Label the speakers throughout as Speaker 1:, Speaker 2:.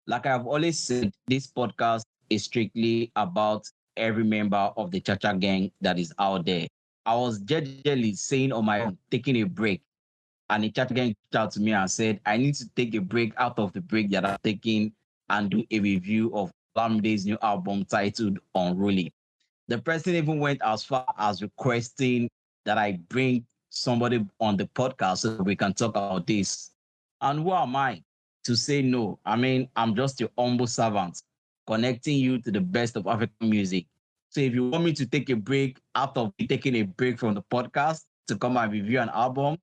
Speaker 1: Like I've always said, this podcast is strictly about every member of the Chacha gang that is out there. I was generally saying on my own, taking a break, and the Chacha gang reached out to me and said, I need to take a break out of the break that I'm taking and do a review of Olamide's new album titled Unruly. The person even went as far as requesting that I bring somebody on the podcast so that we can talk about this. And who am I to say no? I mean, I'm just your humble servant, connecting you to the best of African music. So if you want me to take a break out of taking a break from the podcast to come and review an album,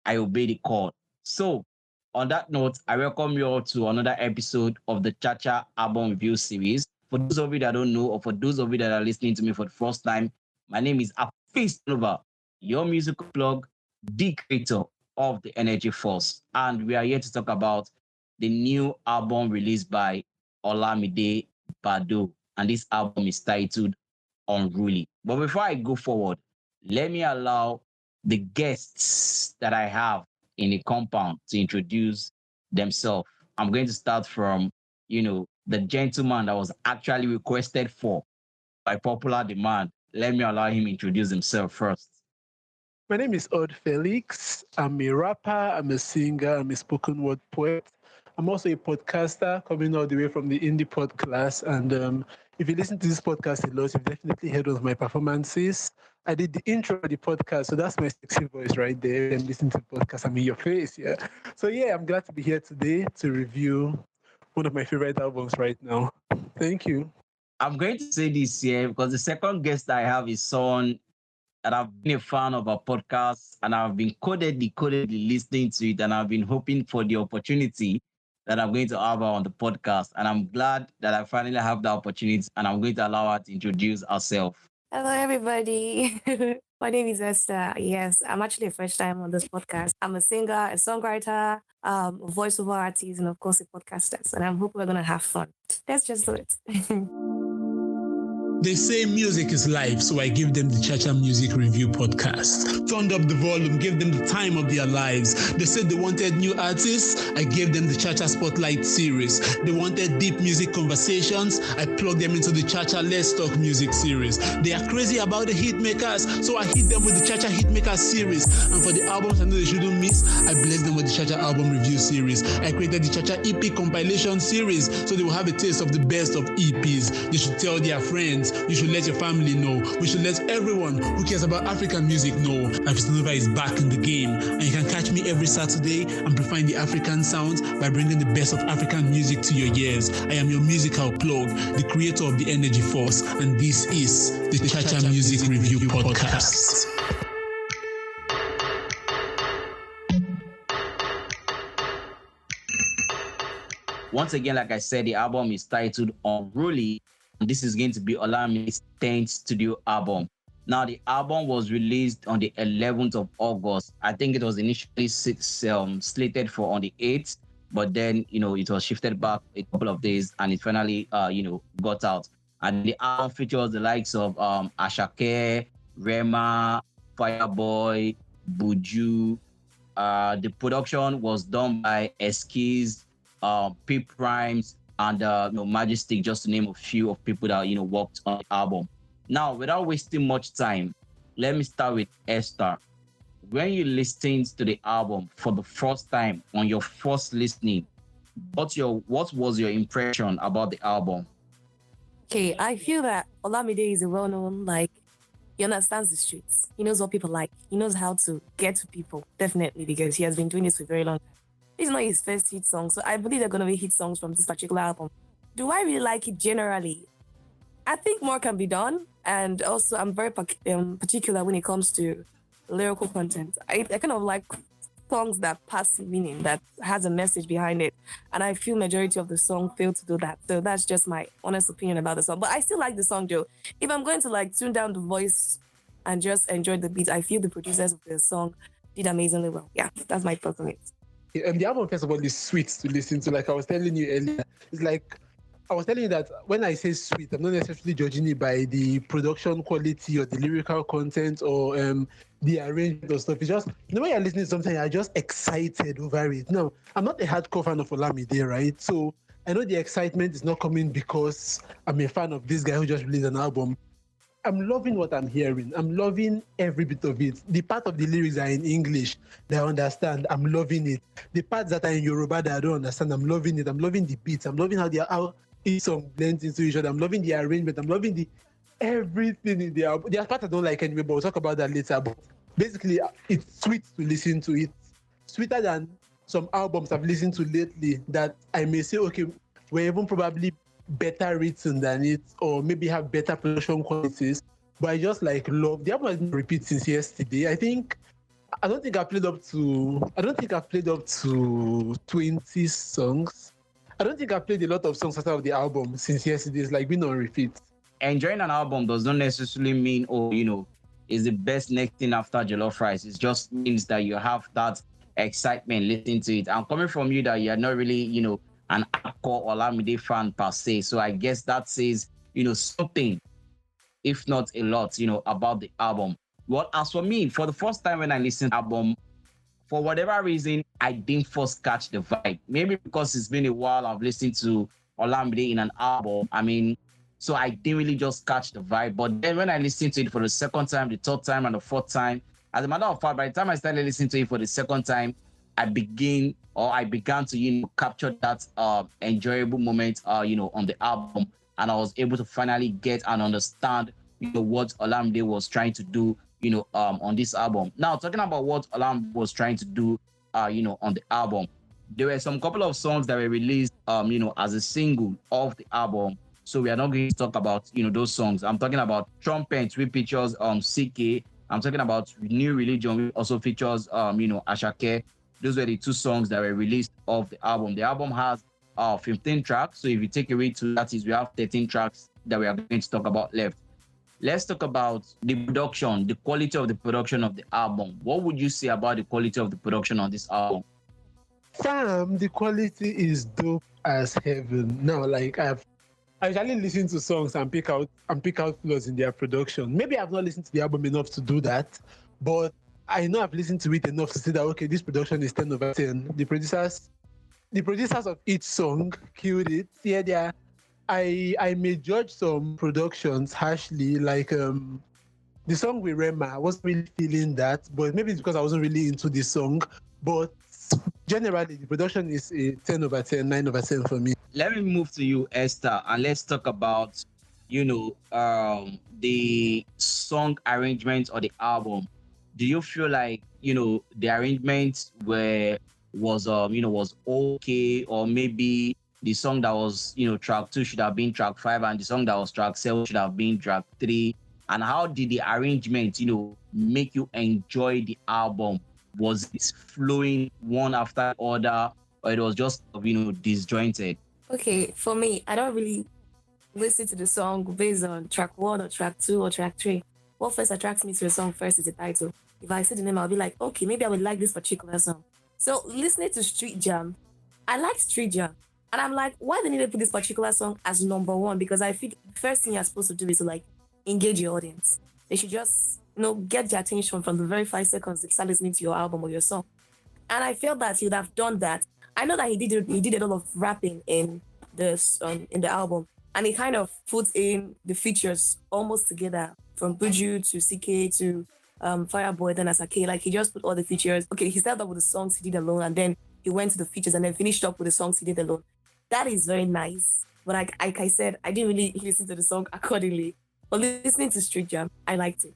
Speaker 1: I obey the call. So on that note, I welcome you all to another episode of the Chacha album review series. For those of you that don't know, or for those of you that are listening to me for the first time, my name is Artiste, your musical blog, the creator of the Energy Force. And we are here to talk about the new album released by Olamide Bado. And this album is titled Unruly. But before I go forward, let me allow the guests that I have in the compound to introduce themselves. I'm going to start from, the gentleman that was actually requested for by popular demand. Let me allow him introduce himself first.
Speaker 2: My name is Odd Felix. I'm a rapper, I'm a singer, I'm a spoken word poet. I'm also a podcaster coming all the way from the indie pod class. And if you listen to this podcast a lot, you've definitely heard of my performances. I did the intro of the podcast, so that's my sexy voice right there. I'm listening to the podcast, I'm in your face, yeah. So yeah, I'm glad to be here today to review one of my favorite albums right now. Thank you.
Speaker 1: I'm going to say this here because the second guest I have is someone that I've been a fan of our podcast and I've been codedly listening to it, and I've been hoping for the opportunity that I'm going to have her on the podcast. And I'm glad that I finally have the opportunity, and I'm going to allow her to introduce herself.
Speaker 3: Hello, everybody. My name is Esther. Yes, I'm actually a first time on this podcast. I'm a singer, a songwriter, a voiceover artist, and of course, a podcaster. And I hope we're going to have fun. Let's just do it.
Speaker 4: They say music is life, so I give them the Chacha Music Review podcast. Turned up the volume, gave them the time of their lives. They said they wanted new artists, I gave them the Chacha Spotlight series. They wanted deep music conversations, I plugged them into the Chacha Let's Talk Music series. They are crazy about the hit makers, so I hit them with the Chacha Hit Makers series. And for the albums I know they shouldn't miss, I blessed them with the Chacha Album Review series. I created the Chacha EP compilation series, so they will have a taste of the best of EPs. They should tell their friends. You should let your family know. We should let everyone who cares about African music know. Afisanova is back in the game, and you can catch me every Saturday amplifying the African sounds by bringing the best of African music to your ears. I am your musical plug, the creator of the Energy Force, and this is the Chacha Music Review Podcast.
Speaker 1: Once again, like I said, the album is titled Unruly. This is going to be Olamide's 10th studio album. Now, the album was released on the 11th of August. I think it was initially slated for on the 8th, but then, it was shifted back a couple of days and it finally, got out. And the album features the likes of Asake, Rema, Fireboy, Buju. The production was done by Eskeez, Pip Rhymes, and Magicsticks, just to name a few of people that worked on the album. Now, without wasting much time, let me start with Esther. When you listened to the album for the first time, on your first listening, what was your impression about the album?
Speaker 3: Okay, I feel that Olamide is a well-known, he understands the streets. He knows what people like. He knows how to get to people, definitely, because he has been doing this for a very long time. This is not his first hit song, so I believe they're going to be hit songs from this particular album. Do I really like it generally? I think more can be done, and also I'm very particular when it comes to lyrical content. I kind of like songs that pass meaning, that has a message behind it, and I feel majority of the song fail to do that. So that's just my honest opinion about the song. But I still like the song, though. If I'm going to tune down the voice and just enjoy the beat, I feel the producers of the song did amazingly well. Yeah, that's my thoughts on it.
Speaker 2: And the album, first of all, is sweet to listen to. Like I was telling you earlier, it's like I was telling you that when I say sweet, I'm not necessarily judging it by the production quality or the lyrical content or the arrangement or stuff. It's just, when you're listening to something, you're just excited over it. Now, I'm not a hardcore fan of Olamide, right? So I know the excitement is not coming because I'm a fan of this guy who just released an album. I'm loving what I'm hearing. I'm loving every bit of it. The part of the lyrics are in English that I understand. I'm loving it. The parts that are in Yoruba that I don't understand, I'm loving it. I'm loving the beats. I'm loving how each song blends into each other. I'm loving the arrangement. I'm loving the everything in the album. There's part I don't like anyway, but we'll talk about that later. But basically, it's sweet to listen to. It's sweeter than some albums I've listened to lately that I may say, okay, we're even probably better written than it, or maybe have better production qualities. But I just like love the album has been repeat since yesterday. I don't think I've played up to 20 songs. I don't think I've played a lot of songs out of the album since yesterday. It's like been on repeat.
Speaker 1: Enjoying an album does not necessarily mean, is the best next thing after jollof rice. It just means that you have that excitement listening to it. And coming from you that you're not really, an hardcore Olamide fan per se. So I guess that says, something, if not a lot, about the album. Well, as for me, for the first time when I listened to the album, for whatever reason, I didn't first catch the vibe. Maybe because it's been a while I've listened to Olamide in an album. So I didn't really just catch the vibe. But then when I listened to it for the second time, the third time, and the fourth time, as a matter of fact, by the time I started listening to it for the second time, I began to, capture that enjoyable moment, on the album. And I was able to finally get and understand, what Olamide was trying to do, on this album. Now, talking about what Olamide was trying to do, on the album, there were some couple of songs that were released, as a single of the album. So we are not going to talk about, those songs. I'm talking about Trumpet, which features CKay. I'm talking about New Religion, which also features, Asake. Those were the two songs that were released off the album. The album has 15 tracks. So if you take away two, that is, we have 13 tracks that we are going to talk about left. Let's talk about the production, the quality of the production of the album. What would you say about the quality of the production on this album?
Speaker 2: Fam, the quality is dope as heaven. Now, like I usually listen to songs and pick out flaws in their production. Maybe I've not listened to the album enough to do that, but I know I've listened to it enough to say that okay, this production is 10 over 10. The producers of each song killed it. Yeah, I may judge some productions harshly, like the song with Rema. I wasn't really feeling that, but maybe it's because I wasn't really into the song. But generally, the production is a 10 over 10, 9 over 10 for me.
Speaker 1: Let me move to you, Esther, and let's talk about, the song arrangement of the album. Do you feel like, the arrangement was okay, or maybe the song that was, track 2 should have been track 5, and the song that was track 7 should have been track 3? And how did the arrangement, make you enjoy the album? Was it flowing one after the other, or it was just, disjointed?
Speaker 3: Okay, for me, I don't really listen to the song based on track 1 or track 2 or track 3. What first attracts me to the song first is the title. If I see the name, I'll be like, okay, maybe I would like this particular song. So listening to Street Jam, I like Street Jam. And I'm like, why they need to put this particular song as number 1? Because I feel the first thing you're supposed to do is to like engage your audience. They should just, get their attention from the very 5 seconds they start listening to your album or your song. And I feel that he would have done that. I know that he did a lot of rapping in the album. And he kind of puts in the features almost together, from Buju to CKay to Fireboy, then Asake. Like he just put all the features. Okay, he started up with the songs he did alone, and then he went to the features and then finished up with the songs he did alone. That is very nice. But like I said, I didn't really listen to the song accordingly. But listening to Street Jam, I liked it.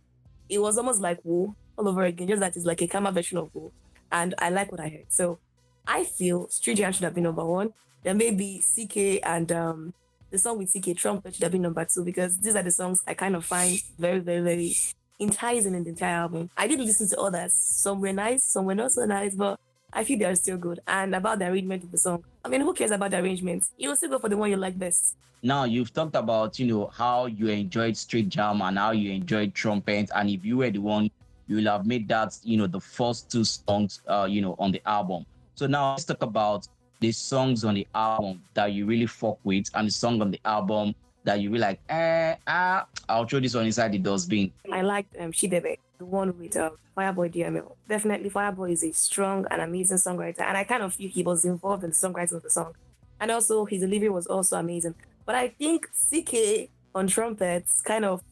Speaker 3: It was almost like Whoa all over again, just that it's like a calmer version of Whoa. And I like what I heard. So I feel Street Jam should have been number 1. Then maybe CKay and the song with CKay, Trumpet, should have been number 2, because these are the songs I kind of find very, very, very enticing in the entire album. I did listen to others. Some were nice, some were not so nice, but I feel they're still good. And about the arrangement of the song, who cares about the arrangements? You will still go for the one you like best.
Speaker 1: Now, you've talked about, how you enjoyed Street Jam and how you enjoyed Trumpet. And if you were the one, you will have made that, the first 2 songs, on the album. So now let's talk about the songs on the album that you really fuck with, and the song on the album that you be like, I'll throw this one inside the dustbin.
Speaker 3: I liked Shidebe, the one with Fireboy DML. Definitely Fireboy is a strong and amazing songwriter, and I kind of feel he was involved in the songwriting of the song. And also his delivery was also amazing. But I think CKay on trumpets kind of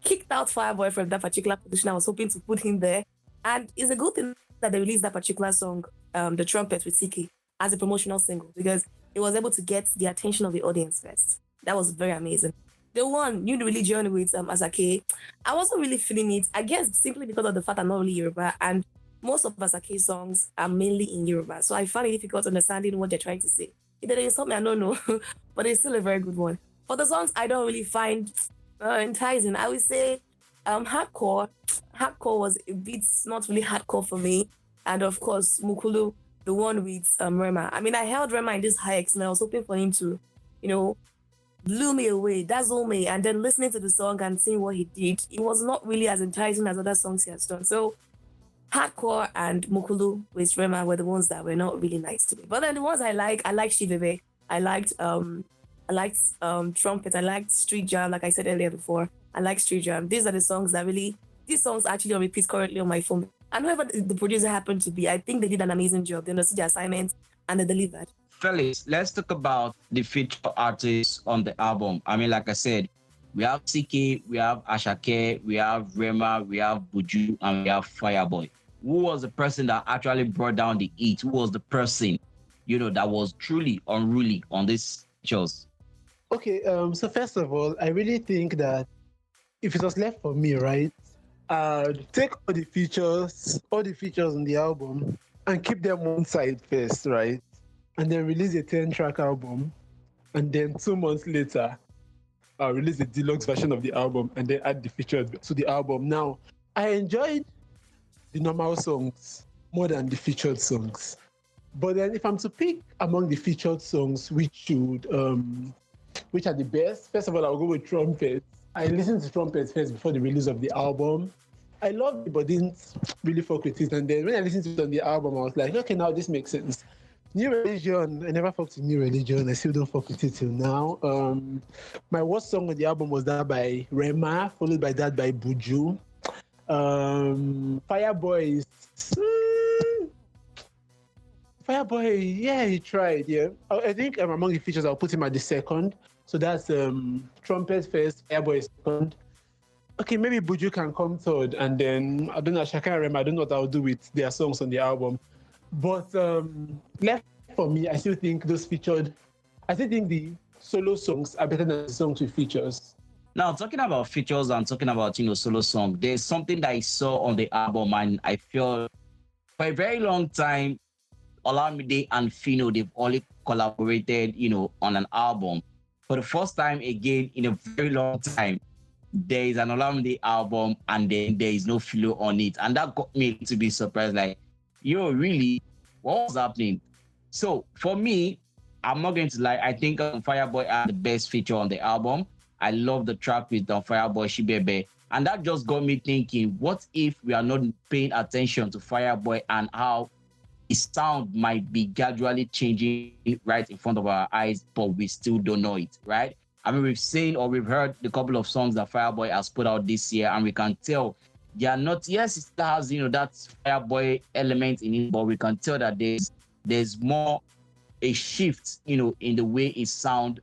Speaker 3: kicked out Fireboy from that particular position. I was hoping to put him there. And it's a good thing that they released that particular song, The Trumpet with CKay, as a promotional single because it was able to get the attention of the audience first. That was very amazing. The one, New Religion with Asake, I wasn't really feeling it. I guess simply because of the fact I'm not really Yoruba and most of Asake's songs are mainly in Yoruba. So I find it difficult understanding what they're trying to say. If there is something I don't know, but it's still a very good one. For the songs I don't really find enticing, I would say hardcore. Hardcore was a bit not really hardcore for me. And of course, Mukulu, the one with Rema. I mean, I held Rema in this high X and I was hoping for him to, blew me away, dazzle me. And then listening to the song and seeing what he did, it was not really as enticing as other songs he has done. So Hardcore and Mukulu with Rema were the ones that were not really nice to me. But then the ones I like Shivebe. I liked Trumpet. I liked Street Jam, like I said earlier before. I like Street Jam. These are the songs that really, these songs actually on repeat currently on my phone. And whoever the producer happened to be, I think they did an amazing job. They understood the assignment and they delivered.
Speaker 1: Felix, let's talk about the feature artists on the album. I mean, like I said, we have CKay, we have Asake, we have Rema, we have Buju, and we have Fireboy. Who was the person that actually brought down the heat? Who was the person, that was truly unruly on these shows?
Speaker 2: Okay, so first of all, I really think that if it was left for me, right, take all the features on the album and keep them one side first, right? And then release a 10-track album. And then 2 months later, release the deluxe version of the album and then add the features to the album. Now, I enjoyed the normal songs more than the featured songs. But then if I'm to pick among the featured songs, which are the best, first of all, I'll go with Trumpets. I listened to Trumpets first before the release of the album. I loved it, but didn't really fuck with it. And then when I listened to it on the album, I was like, okay, now this makes sense. New Religion, I never fucked with New Religion. I still don't fuck with it till now. My worst song on the album was that by Rema, followed by that by Buju. Fireboy, yeah, he tried, yeah. I think among the features, I'll put him at the second. So that's Trumpet first, Fireboy second. Okay, maybe Buju can come third, and then, I don't know, Asake and Rema, I don't know what I'll do with their songs on the album. But left for me, I still think the solo songs are better than the songs with features.
Speaker 1: Now, talking about features and talking about, solo song, there's something that I saw on the album and I feel for a very long time, Olamide and Fino, they've only collaborated, on an album. For the first time again in a very long time, there is an Olamide album and then there is no Fino on it. And that got me to be surprised, like, really, what was happening? So for me, I'm not going to lie, I think Fireboy had the best feature on the album. I love the track with Fireboy Shibebe. And that just got me thinking, what if we are not paying attention to Fireboy and how his sound might be gradually changing right in front of our eyes, but we still don't know it, right? I mean, we've seen or we've heard the couple of songs that Fireboy has put out this year, and we can tell they are not, yes, it still has, that Fireboy element in it, but we can tell that there's more a shift, in the way it sound,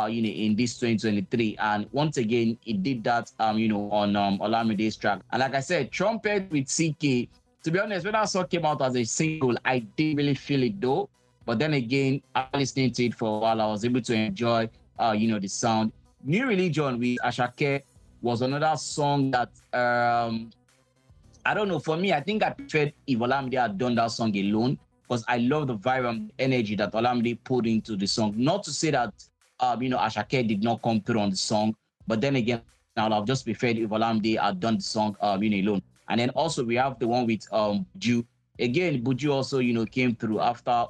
Speaker 1: in this 2023. And once again, it did that, on Olamide's track. And like I said, Trumpet with CKay, to be honest, when that song came out as a single, I didn't really feel it though. But then again, after listening to it for a while, I was able to enjoy, the sound. New Religion with Asake was another song that, I don't know, for me, I think I preferred if Olamide had done that song alone, because I love the vibe and energy that Olamide put into the song. Not to say that, Asake did not come through on the song, but then again, I would have just preferred if Olamide had done the song, alone. And then also we have the one with Buju. Again, Buju also, came through after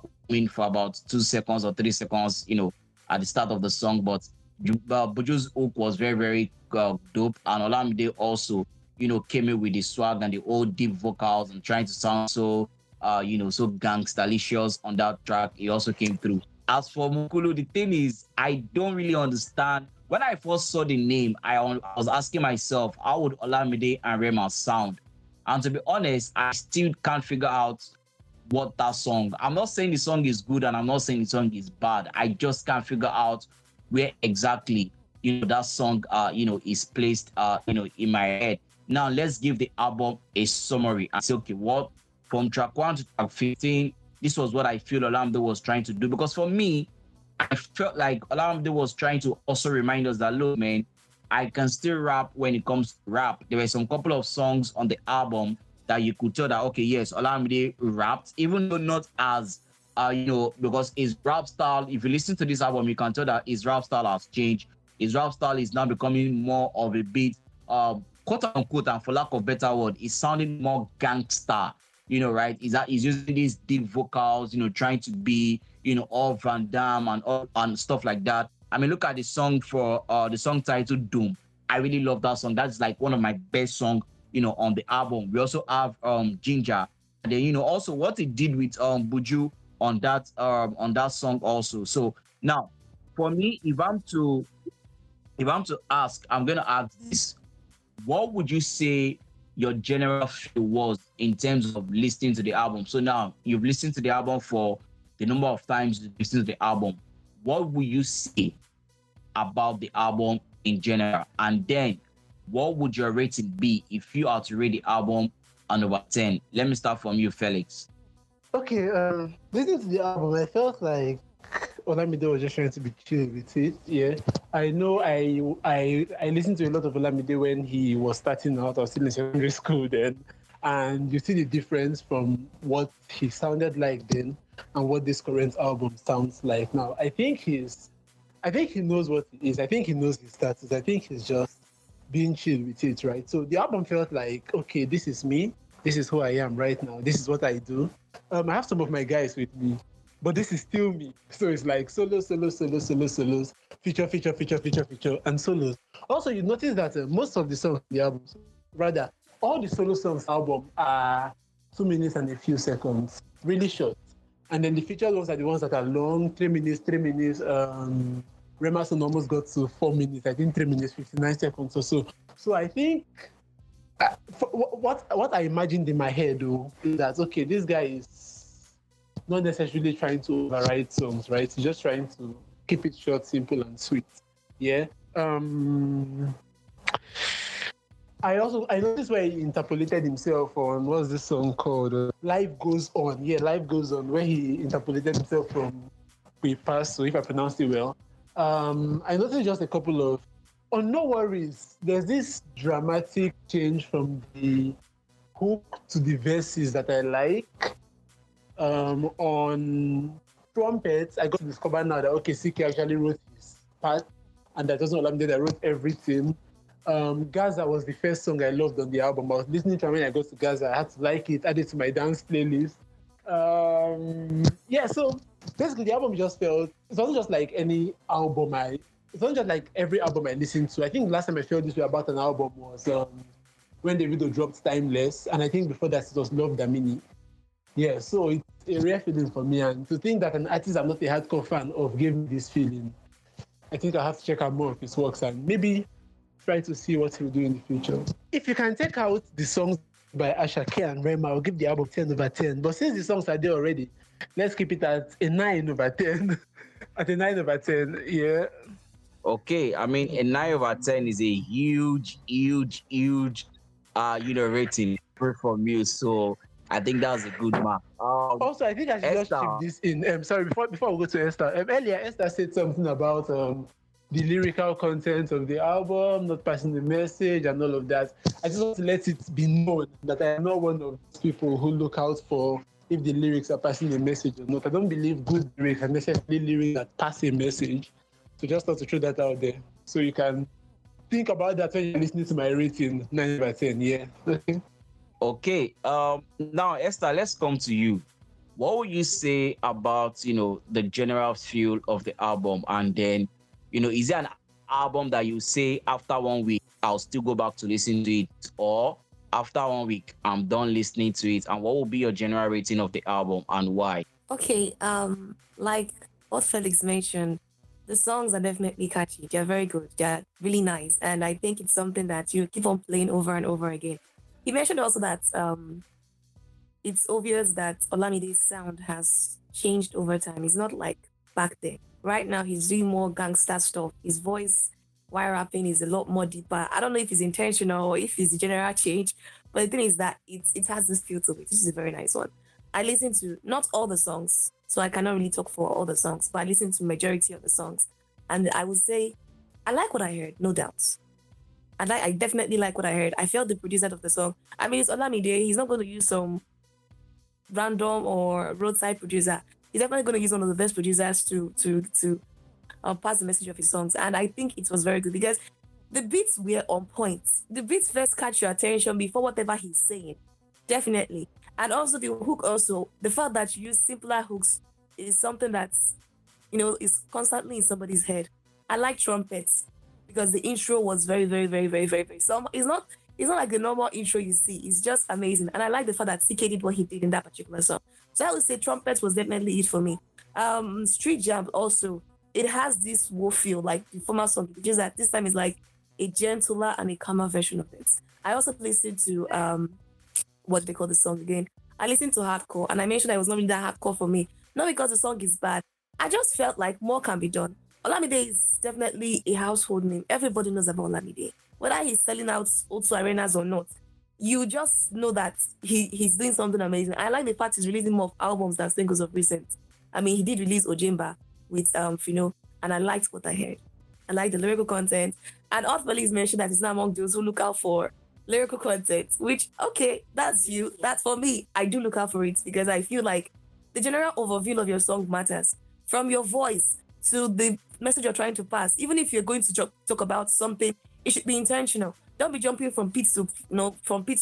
Speaker 1: for about 2 seconds or 3 seconds, at the start of the song. But Buju's hook was very, very dope. And Olamide also, came in with the swag and the old deep vocals and trying to sound so, so gangstalicious on that track. He also came through. As for Mukulu, the thing is, I don't really understand. When I first saw the name, I was asking myself, how would Olamide and Rema sound? And to be honest, I still can't figure out what that song. I'm not saying the song is good and I'm not saying the song is bad. I just can't figure out where exactly that song is placed in my head. Now let's give the album a summary and say, okay, what from track 1 to track 15, this was what I feel Olamide was trying to do. Because for me, I felt like Olamide was trying to also remind us that, look, man, I can still rap when it comes to rap. There were some couple of songs on the album that you could tell that, okay, yes, Olamide rapped, even though not as, because his rap style, if you listen to this album, you can tell that his rap style has changed. His rap style is now becoming more of a bit, quote unquote, and for lack of better word, is sounding more gangster, right? He's using these deep vocals, trying to be, all Van Damme and stuff like that. I mean, look at the song for the song titled Doom. I really love that song. That's like one of my best songs, on the album. We also have Ginger. And then, also what he did with Buju on that song also. So now for me, if I'm to ask, I'm gonna ask this. What would you say your general feel was in terms of listening to the album? So now you've listened to the album for the number of times you listened to the album. What would you say about the album in general? And then what would your rating be if you are to rate the album on over 10? Let me start from you, Felix.
Speaker 2: Okay, listening to the album, I felt like Olamide was just trying to be chill with it. Yeah, I know. I listened to a lot of Olamide when he was starting out. I was still in secondary school then, and you see the difference from what he sounded like then and what this current album sounds like now. I think he knows what he is. I think he knows his status. I think he's just being chill with it, right? So the album felt like, okay, this is me. This is who I am right now. This is what I do. I have some of my guys with me, but this is still me. So it's like solos, feature, and solos. Also, you notice that most of the songs on the album, rather, all the solo songs album are 2 minutes and a few seconds, really short. And then the featured ones are the ones that are long, 3 minutes. Rema almost got to 4 minutes, I think 3 minutes, 59 seconds or so. So I think what I imagined in my head, though, is that, okay, this guy is not necessarily trying to override songs, right? He's just trying to keep it short, simple, and sweet. Yeah. I noticed where he interpolated himself on, what's this song called? Life Goes On. Yeah, Life Goes On, where he interpolated himself from We Pass, so if I pronounced it well. I noticed just a couple of, on No Worries, there's this dramatic change from the hook to the verses that I like. On Trumpets, I got to discover now that, okay, CKay actually wrote his part, and that wasn't Olamide that wrote everything. Gaza was the first song I loved on the album. I was listening to it when I got to Gaza. I had to like it, add it to my dance playlist. So basically the album just felt, it wasn't just like any album it wasn't just like every album I listened to. I think last time I felt this way about an album was when Davido dropped Timeless, and I think before that it was Love Damini. Yeah, so it's a rare feeling for me, and to think that an artist I'm not a hardcore fan of gave me this feeling, I think I'll have to check out more of his works and maybe try to see what he'll do in the future. If you can take out the songs by Asake and Rema, I'll give the album 10 over 10. But since the songs are there already, let's keep it at a 9 over 10. At a 9 over 10, yeah.
Speaker 1: Okay, I mean, a 9 over 10 is a huge rating from you. So I think that's a good mark.
Speaker 2: Also, I think I should just chip this in. Sorry, before we go to Esther. Earlier, Esther said something about the lyrical content of the album, not passing the message and all of that. I just want to let it be known that I am not one of those people who look out for if the lyrics are passing the message or not. I don't believe good lyrics are necessarily lyrics that pass a message. So just want to throw that out there. So you can think about that when you're listening to my rating, 9 over 10, yeah.
Speaker 1: Okay. Now, Esther, let's come to you. What would you say about, the general feel of the album? And then, is there an album that you say after 1 week, I'll still go back to listen to it? Or after 1 week, I'm done listening to it? And what will be your general rating of the album and why?
Speaker 3: Okay, like what Felix mentioned, the songs are definitely catchy. They're very good. They're really nice. And I think it's something that you keep on playing over and over again. He mentioned also that it's obvious that Olamide's sound has changed over time. It's not like back then. Right now, he's doing more gangster stuff. His voice while rapping is a lot more deeper. I don't know if it's intentional or if it's a general change, but the thing is that it has this feel to it. This is a very nice one. I listen to not all the songs, so I cannot really talk for all the songs, but I listen to majority of the songs, and I would say I like what I heard, no doubt. I definitely like what I heard. I felt the producer of the song. I mean, it's Olamide. He's not going to use some random or roadside producer. He's definitely going to use one of the best producers to pass the message of his songs. And I think it was very good because the beats were on point. The beats first catch your attention before whatever he's saying. Definitely. And also the hook also, the fact that you use simpler hooks is something that's, is constantly in somebody's head. I like trumpets because the intro was very, very, very, very, very, very. So it's not like the normal intro you see. It's just amazing. And I like the fact that CKay did what he did in that particular song. So I would say trumpets was definitely it for me. Street Jam also, it has this woe feel like the former song, just that this time is like a gentler and a calmer version of it. I also listened to what do they call the song again? I listened to hardcore and I mentioned that it was not really that hardcore for me. Not because the song is bad. I just felt like more can be done. Olamide is definitely a household name. Everybody knows about Olamide. Whether he's selling out O2 arenas or not, you just know that he's doing something amazing. I like the fact he's releasing more albums than singles of recent. I mean, he did release Ojemba with Fino, and I liked what I heard. I like the lyrical content. And Art Felix mentioned that he's not among those who look out for lyrical content, which, okay, that's you. That's for me. I do look out for it because I feel like the general overview of your song matters. From your voice to the message you're trying to pass. Even if you're going to talk about something, it should be intentional. Don't be jumping from pit to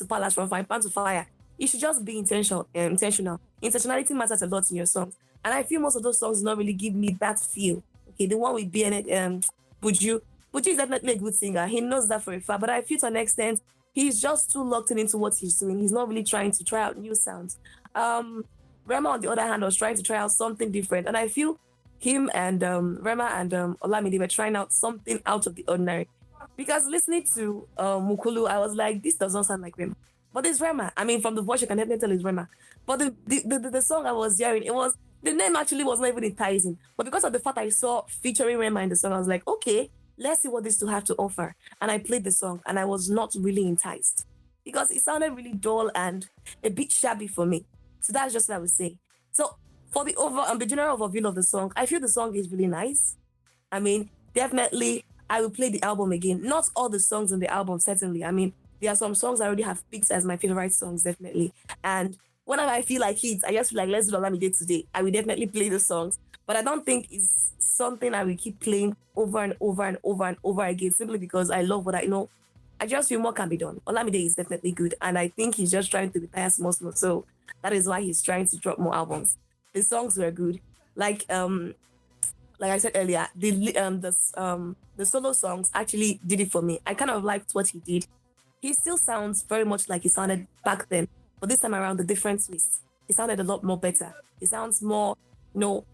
Speaker 3: palace, from fine pan to fire. It should just be intentional. Intentionality matters a lot in your songs. And I feel most of those songs do not really give me that feel. Okay, the one with BNXN, Buju is definitely a good singer. He knows that for a fact. But I feel to an extent, he's just too locked into what he's doing. He's not really trying to try out new sounds. Rema, on the other hand, was trying to try out something different. And I feel him and Rema and Olamide were trying out something out of the ordinary. Because listening to Mukulu, I was like, this does not sound like Rema. But it's Rema. I mean, from the voice, you can definitely tell it's Rema. But the song I was hearing, the name actually was not even enticing. But because of the fact I saw featuring Rema in the song, I was like, okay, let's see what this two have to offer. And I played the song, and I was not really enticed. Because it sounded really dull and a bit shabby for me. So that's just what I would say. So for the general overview of the song, I feel the song is really nice. I mean, definitely, I will play the album again. Not all the songs on the album, certainly. I mean, there are some songs I already have picked as my favorite songs, definitely. And whenever I feel like it, I just feel like, let's do Olamide today. I will definitely play the songs. But I don't think it's something I will keep playing over and over and over and over again, simply because I love what I know. I just feel more can be done. Olamide is definitely good. And I think he's just trying to retire small. So that is why he's trying to drop more albums. The songs were good. Like I said earlier, the solo songs actually did it for me. I kind of liked what he did. He still sounds very much like he sounded back then, but this time around, the different twist. He sounded a lot more better. He sounds more, more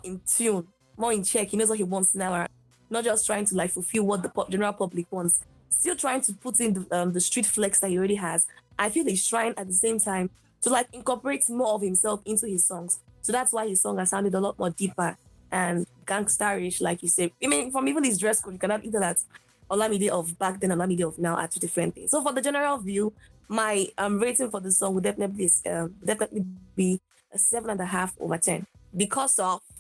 Speaker 3: in tune, more in check. He knows what he wants now. Not just trying to fulfill what the general public wants. Still trying to put in the street flex that he already has. I feel he's trying at the same time to incorporate more of himself into his songs. So that's why his song has sounded a lot more deeper and gangsterish, like you said. I mean, from even his dress code, you cannot either that Olamide of back then and Olamide of now are two different things. So for the general view, my rating for the song would definitely be a 7.5/10.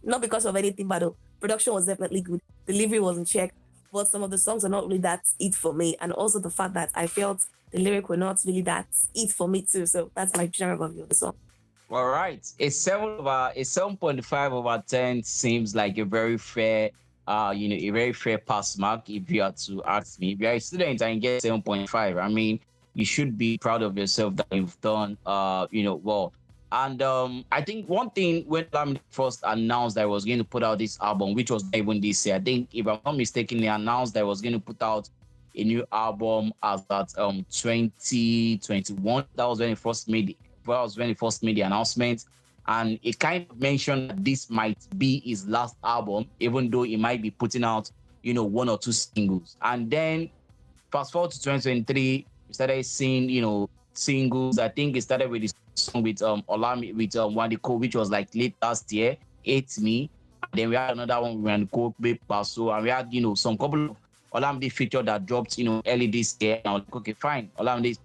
Speaker 3: Not because of anything, but the production was definitely good. Delivery was in check, but some of the songs are not really that it for me. And also the fact that I felt the lyric were not really that it for me too. So that's my general view of the song.
Speaker 1: All right. A 7.5/10 seems like a very fair, a very fair pass mark if you are to ask me. If you're a student and you get 7.5, I mean, you should be proud of yourself that you've done, well. And I think one thing when Lamine first announced that I was going to put out this album, which was not even this year, I think if I'm not mistaken, he announced that I was going to put out a new album as at 2021. That was when he first made it. When he first made the announcement, and it kind of mentioned that this might be his last album, even though he might be putting out, one or two singles. And then fast forward to 2023, we started seeing, singles. I think it started with this song with Olamide with Wandiko, which was like late last year, Hate Me. And then we had another one with Wandiko, Babe Paso, and we had some couple of Olamide feature that dropped early this year. And I was like, okay, fine, Olamide is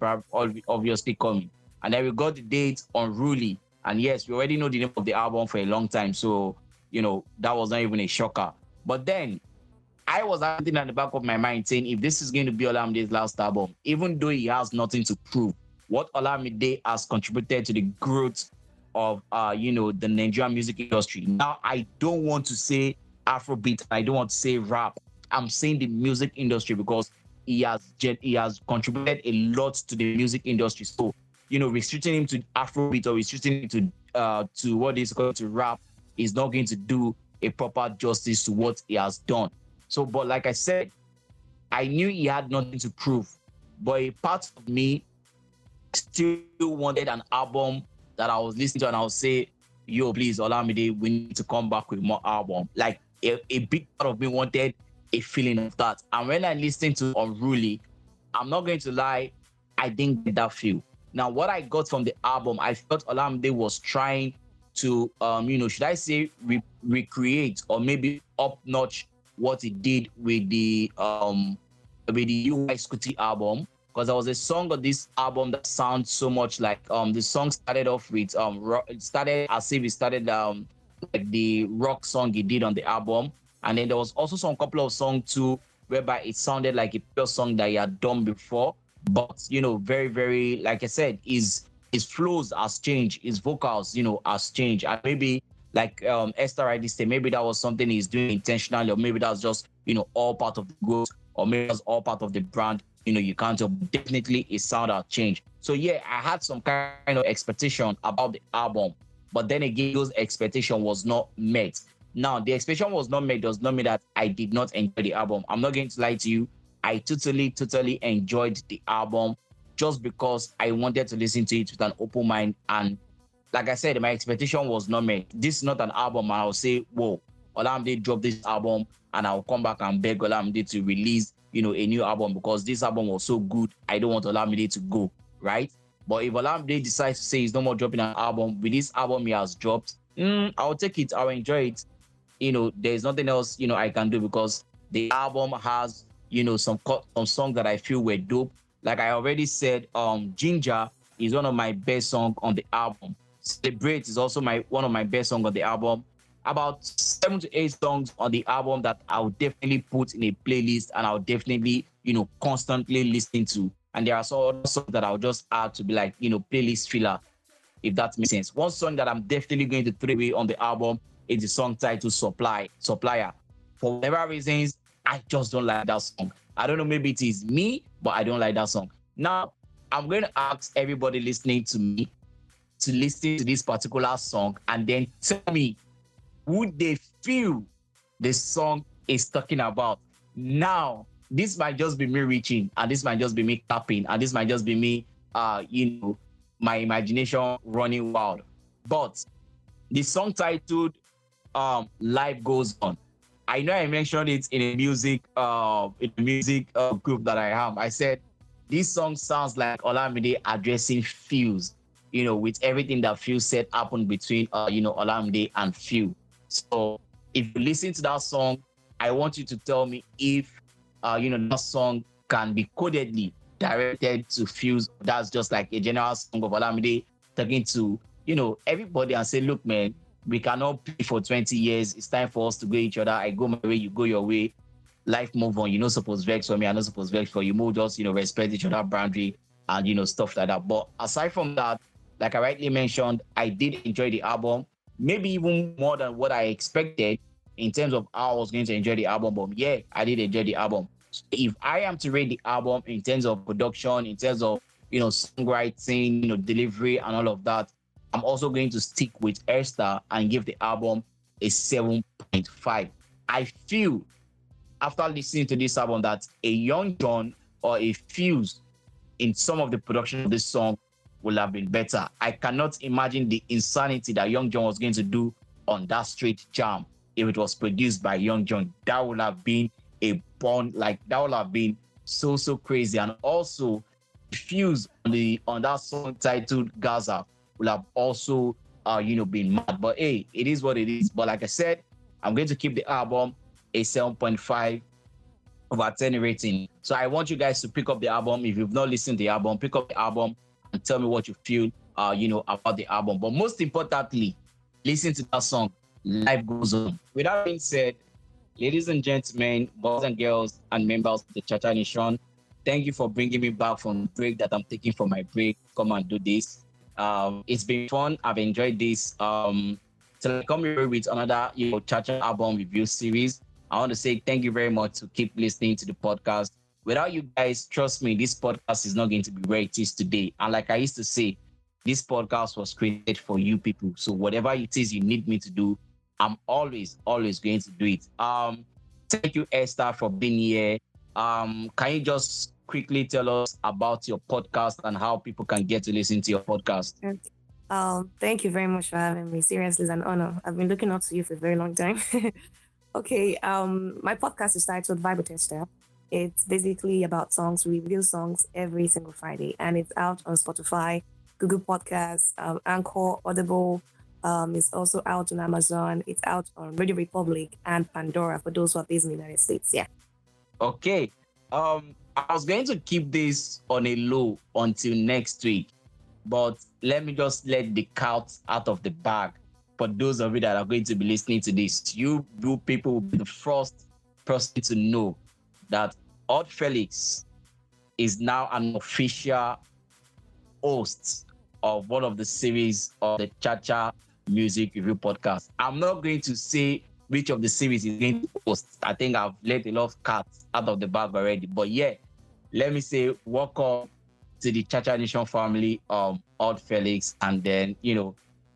Speaker 1: obviously coming. And then we got the date Unruly, and yes, we already know the name of the album for a long time, so that was not even a shocker. But then I was thinking at the back of my mind saying, if this is going to be Olamide's last album, even though he has nothing to prove, what Olamide has contributed to the growth of the Nigerian music industry. Now, I don't want to say Afrobeat, I don't want to say rap. I'm saying the music industry because he has contributed a lot to the music industry. So, restricting him to Afrobeat or restricting him to what is called to rap is not going to do a proper justice to what he has done. So, but like I said, I knew he had nothing to prove, but a part of me still wanted an album that I was listening to and I would say, yo, please, Olamide, we need to come back with more album. Like a big part of me wanted a feeling of that. And when I listened to Unruly, I'm not going to lie, I didn't get that feel. Now, what I got from the album, I felt Olamide was trying to, should I say recreate or maybe up-notch what he did with the UI Scooty album, because there was a song on this album that sounds so much like the song started off with it started as if it started like the rock song he did on the album, and then there was also some couple of songs too whereby it sounded like a pure song that he had done before, but very, very, like I said, his flows has changed, his vocals has changed, and maybe like Esther Artiste, maybe that was something he's doing intentionally, or maybe that's just all part of the growth, or maybe that's all part of the brand. You can't tell. Definitely his sound has changed. So yeah, I had some kind of expectation about the album, but then again, those expectation was not met. Now, the expectation was not met does not mean that I did not enjoy the album. I'm not going to lie to you. I totally enjoyed the album just because I wanted to listen to it with an open mind. And like I said, my expectation was not met. This is not an album and I'll say, whoa, Olamide dropped this album and I'll come back and beg Olamide to release, a new album because this album was so good. I don't want Olamide to go, right? But if Olamide decides to say he's no more dropping an album, with this album he has dropped, I'll take it, I'll enjoy it. There's nothing else, I can do because the album has, some songs that I feel were dope. Like I already said, Ginger is one of my best songs on the album. Celebrate is also one of my best songs on the album. About 7 to 8 songs on the album that I'll definitely put in a playlist and I'll definitely, constantly listen to. And there are some other songs that I'll just add to be like, playlist filler, if that makes sense. One song that I'm definitely going to throw away on the album is the song titled Supplier. For whatever reasons, I just don't like that song. I don't know, maybe it is me, but I don't like that song. Now, I'm going to ask everybody listening to me to listen to this particular song and then tell me who they feel the song is talking about. Now, this might just be me reaching, and this might just be me tapping, and this might just be me, my imagination running wild. But the song titled Life Goes On. I know I mentioned it in a music group that I have. I said this song sounds like Olamide addressing Fuse, with everything that Fuse said happened between Olamide and Fuse. So if you listen to that song, I want you to tell me if that song can be codedly directed to Fuse. That's just like a general song of Olamide talking to everybody and say, look, man, we cannot play for 20 years. It's time for us to go each other. I go my way, you go your way. Life move on. You're not supposed to vex for me. I'm not supposed to vex for you. Move just respect each other boundary and stuff like that. But aside from that, like I rightly mentioned, I did enjoy the album, maybe even more than what I expected in terms of how I was going to enjoy the album. But yeah, I did enjoy the album. So if I am to rate the album in terms of production, in terms of songwriting, delivery and all of that, I'm also going to stick with Esther and give the album a 7.5. I feel after listening to this album that a Young John or a Fuse in some of the production of this song will have been better. I cannot imagine the insanity that Young John was going to do on that Straight Jam if it was produced by Young John. That would have been a bond, that would have been so crazy. And also, Fuse on that song titled Gaza will have also been mad. But hey, it is what it is. But like I said, I'm going to keep the album a 7.5 over 10 rating. So I want you guys to pick up the album. If you've not listened to the album, pick up the album and tell me what you feel about the album. But most importantly, listen to that song, Life Goes On. With that being said, ladies and gentlemen, boys and girls, and members of the Chacha Nation, thank you for bringing me back from the break that I'm taking for my break. Come and do this. It's been fun. I've enjoyed this. So I come here with another Chacha album review series. I want to say thank you very much to keep listening to the podcast. Without you guys, trust me, this podcast is not going to be where it is today. And like I used to say, this podcast was created for you people. So whatever it is you need me to do, I'm always going to do it. Thank you, Esther, for being here. Can you just quickly tell us about your podcast and how people can get to listen to your podcast?
Speaker 3: Thank you very much for having me. Seriously, it's an honor. I've been looking up to you for a very long time. Okay, my podcast is titled Vibe Tester. It's basically about songs. We review songs every single Friday, and it's out on Spotify, Google Podcasts, Anchor, Audible. It's also out on Amazon. It's out on Radio Republic and Pandora for those who are based in the United States. Yeah.
Speaker 1: Okay. I was going to keep this on a low until next week, but let me just let the cat out of the bag. For those of you that are going to be listening to this, you people will be the first person to know that Odd Felix is now an official host of one of the series of the Chacha Music Review Podcast. I'm not going to say which of the series is going to host. I think I've let a lot of cats out of the bag already. But yeah, let me say welcome to the Chacha Nation family, Odd Felix, and then,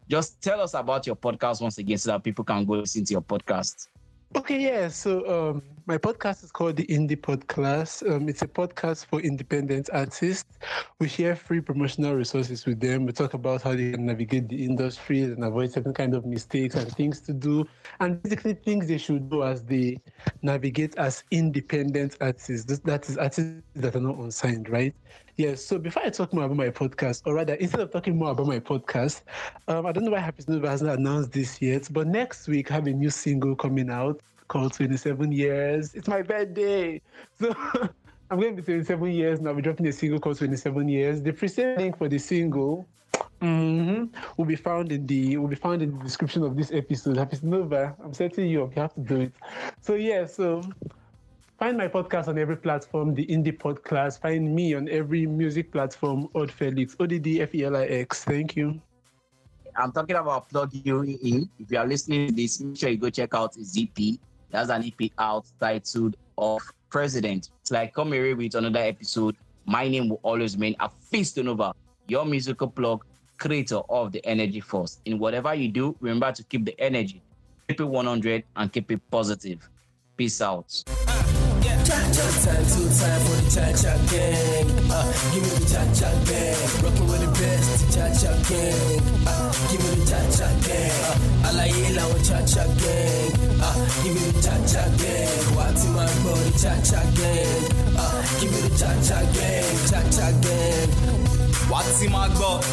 Speaker 1: just tell us about your podcast once again so that people can go listen to your podcast.
Speaker 2: Okay, yeah. So my podcast is called the Indie Podcast. It's a podcast for independent artists. We share free promotional resources with them. We talk about how they can navigate the industry and avoid certain kind of mistakes and things to do, and basically things they should do as they navigate as independent artists. That is artists that are not unsigned, right? Yes. So before I talk more about my podcast, or rather, instead of talking more about my podcast, I don't know why Happy Nova hasn't announced this yet, but next week I have a new single coming out called 27 Years. It's my birthday. So I'm going to be 27 years now. We're dropping a single called 27 Years. The pre-sale link for the single will be found in the description of this episode. Happy Nova, I'm setting you up. You have to do it. So yeah, find my podcast on every platform, the Indie Podcast. Find me on every music platform, Odd Felix, ODDFELIX. Thank you.
Speaker 1: I'm talking about plugging you in. If you are listening to this, make sure you go check out his EP. There's an EP out titled Of President. Till I come here with another episode, my name will always remain Hafiz Nova, your musical plug, creator of the Energy Force. In whatever you do, remember to keep the energy, keep it 100, and keep it positive. Peace out.
Speaker 5: Time for the Cha-Cha gang. Give me the Cha-Cha gang. Rockin' with the best, the Cha-Cha gang. Give me the Cha-Cha gang. Alayela with Cha-Cha gang. Give me the Cha-Cha gang. What's in my body, Cha-Cha gang. Give me the Cha-Cha gang. Cha-Cha gang. What's in my body?